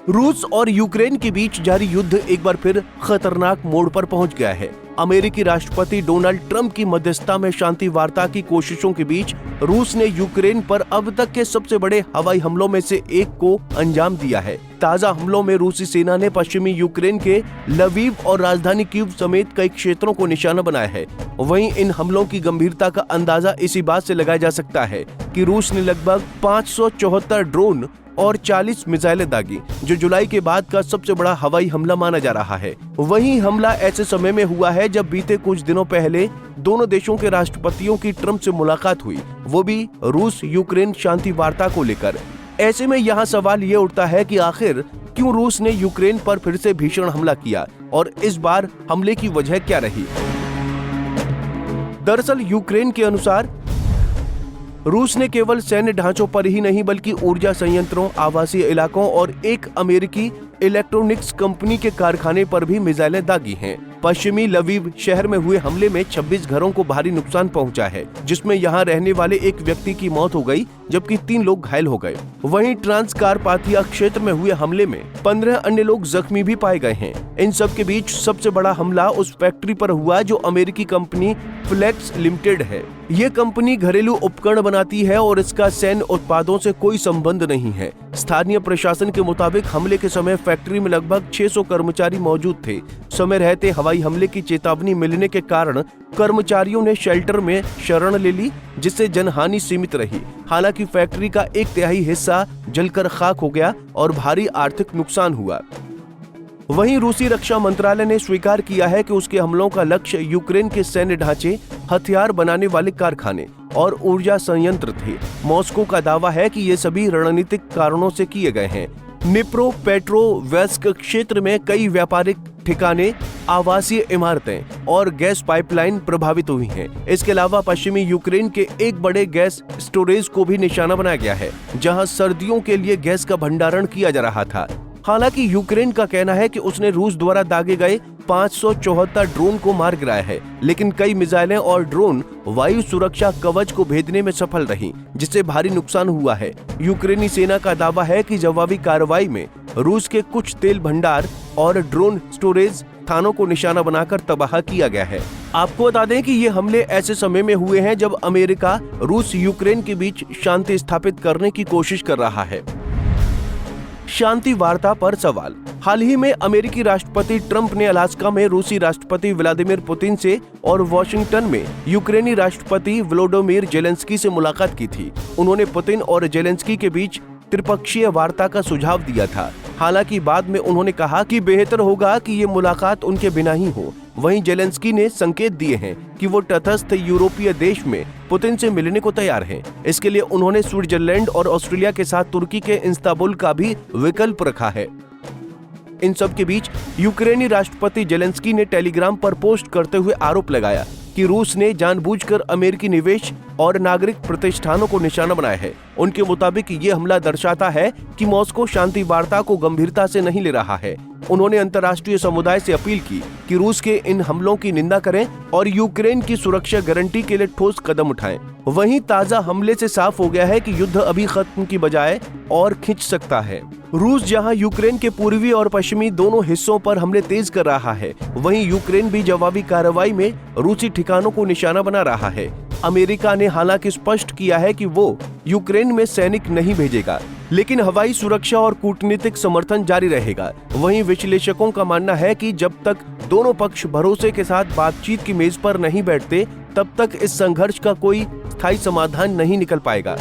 रूस और यूक्रेन के बीच जारी युद्ध एक बार फिर खतरनाक मोड़ पर पहुंच गया है। अमेरिकी राष्ट्रपति डोनाल्ड ट्रंप की मध्यस्थता में शांति वार्ता की कोशिशों के बीच रूस ने यूक्रेन पर अब तक के सबसे बड़े हवाई हमलों में से एक को अंजाम दिया है। ताजा हमलों में रूसी सेना ने पश्चिमी यूक्रेन के लवीव और राजधानी कीव समेत कई क्षेत्रों को निशाना बनाया है। वहीं इन हमलों की गंभीरता का अंदाजा इसी बात से लगाया जा सकता है कि रूस ने लगभग 574 ड्रोन और 40 मिसाइलें दागी, जो जुलाई के बाद का सबसे बड़ा हवाई हमला माना जा रहा है। वहीं हमला ऐसे समय में हुआ है जब बीते कुछ दिनों पहले दोनों देशों के राष्ट्रपतियों की ट्रंप से मुलाकात हुई, वो भी रूस यूक्रेन शांति वार्ता को लेकर। ऐसे में यहाँ सवाल ये उठता है कि आखिर क्यों रूस ने यूक्रेन पर फिर से भीषण हमला किया और इस बार हमले की वजह क्या रही। दरअसल यूक्रेन के अनुसार रूस ने केवल सैन्य ढांचों पर ही नहीं बल्कि ऊर्जा संयंत्रों, आवासीय इलाकों और एक अमेरिकी इलेक्ट्रॉनिक्स कंपनी के कारखाने पर भी मिसाइलें दागी हैं। पश्चिमी लवीव शहर में हुए हमले में 26 घरों को भारी नुकसान पहुंचा है, जिसमें यहां रहने वाले एक व्यक्ति की मौत हो गई जबकि 3 लोग घायल हो गए। वहीं ट्रांसकारपाथिया क्षेत्र में हुए हमले में 15 अन्य लोग जख्मी भी पाए गए हैं। इन सब के बीच सबसे बड़ा हमला उस फैक्ट्री पर हुआ जो अमेरिकी कंपनी फ्लेक्स लिमिटेड है। ये कंपनी घरेलू उपकरण बनाती है और इसका सैन्य उत्पादों से कोई संबंध नहीं है। स्थानीय प्रशासन के मुताबिक हमले के समय फैक्ट्री में लगभग 600 कर्मचारी मौजूद थे। समय रहते हवाई हमले की चेतावनी मिलने के कारण कर्मचारियों ने शेल्टर में शरण ले ली, जिससे जनहानि सीमित रही। हालांकि फैक्ट्री का 1/3 हिस्सा जलकर खाक हो गया और भारी आर्थिक नुकसान हुआ। वहीं रूसी रक्षा मंत्रालय ने स्वीकार किया है कि उसके हमलों का लक्ष्य यूक्रेन के सैन्य ढांचे, हथियार बनाने वाले कारखाने और ऊर्जा संयंत्र थे। मॉस्को का दावा है कि ये सभी रणनीतिक कारणों से किए गए हैं। निप्रोपेट्रोवेस्क क्षेत्र में कई व्यापारिक ठिकाने, आवासीय इमारतें और गैस पाइपलाइन प्रभावित हुई हैं। इसके अलावा पश्चिमी यूक्रेन के एक बड़े गैस स्टोरेज को भी निशाना बनाया गया है, जहां सर्दियों के लिए गैस का भंडारण किया जा रहा था। हालांकि यूक्रेन का कहना है कि उसने रूस द्वारा दागे गए 574 ड्रोन को मार गिराया है, लेकिन कई मिसाइलें और ड्रोन वायु सुरक्षा कवच को भेदने में सफल रही, जिससे भारी नुकसान हुआ है। यूक्रेनी सेना का दावा है कि जवाबी कार्रवाई में रूस के कुछ तेल भंडार और ड्रोन स्टोरेज स्थानों को निशाना बनाकर तबाह किया गया है। आपको बता दें कि ये हमले ऐसे समय में हुए हैं जब अमेरिका रूस यूक्रेन के बीच शांति स्थापित करने की कोशिश कर रहा है। शांति वार्ता पर सवाल। हाल ही में अमेरिकी राष्ट्रपति ट्रंप ने अलास्का में रूसी राष्ट्रपति व्लादिमीर पुतिन से और वॉशिंगटन में यूक्रेनी राष्ट्रपति वोलोडिमीर जेलेंस्की से मुलाकात की थी। उन्होंने पुतिन और जेलेंस्की के बीच त्रिपक्षीय वार्ता का सुझाव दिया था। हालांकि बाद में उन्होंने कहा कि बेहतर होगा कि ये मुलाकात उनके बिना ही हो। वहीं जेलेंस्की ने संकेत दिए हैं कि वो तटस्थ यूरोपीय देश में पुतिन से मिलने को तैयार हैं। इसके लिए उन्होंने स्विट्जरलैंड और ऑस्ट्रेलिया के साथ तुर्की के इस्तांबुल का भी विकल्प रखा है। इन सब के बीच यूक्रेनी राष्ट्रपति जेलेंस्की ने टेलीग्राम पर पोस्ट करते हुए आरोप लगाया कि रूस ने जानबूझकर अमेरिकी निवेश और नागरिक प्रतिष्ठानों को निशाना बनाया है। उनके मुताबिक ये हमला दर्शाता है कि मॉस्को शांति वार्ता को गंभीरता से नहीं ले रहा है। उन्होंने अंतर्राष्ट्रीय समुदाय से अपील की कि रूस के इन हमलों की निंदा करें और यूक्रेन की सुरक्षा गारंटी के लिए ठोस कदम उठाएं। वहीं ताजा हमले से साफ हो गया है कि युद्ध अभी खत्म की बजाय और खिंच सकता है। रूस जहां यूक्रेन के पूर्वी और पश्चिमी दोनों हिस्सों पर हमले तेज कर रहा है, वहीं यूक्रेन भी जवाबी कार्रवाई में रूसी ठिकानों को निशाना बना रहा है। अमेरिका ने हालांकि स्पष्ट किया है कि वो यूक्रेन में सैनिक नहीं भेजेगा, लेकिन हवाई सुरक्षा और कूटनीतिक समर्थन जारी रहेगा। वहीं विश्लेषकों का मानना है कि जब तक दोनों पक्ष भरोसे के साथ बातचीत की मेज पर नहीं बैठते, तब तक इस संघर्ष का कोई स्थायी समाधान नहीं निकल पाएगा।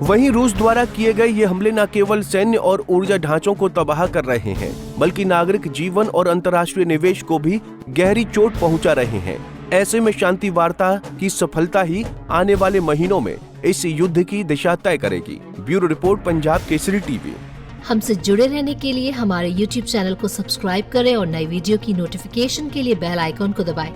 वहीं रूस द्वारा किए गए ये हमले न केवल सैन्य और ऊर्जा ढांचों को तबाह कर रहे हैं, बल्कि नागरिक जीवन और अंतर्राष्ट्रीय निवेश को भी गहरी चोट पहुंचा रहे हैं। ऐसे में शांति वार्ता की सफलता ही आने वाले महीनों में इस युद्ध की दिशा तय करेगी। Bureau report, Punjab Kesari TV. हमसे जुड़े रहने के लिए हमारे YouTube चैनल को सब्सक्राइब करें और नई वीडियो की नोटिफिकेशन के लिए बेल आइकॉन को दबाएं।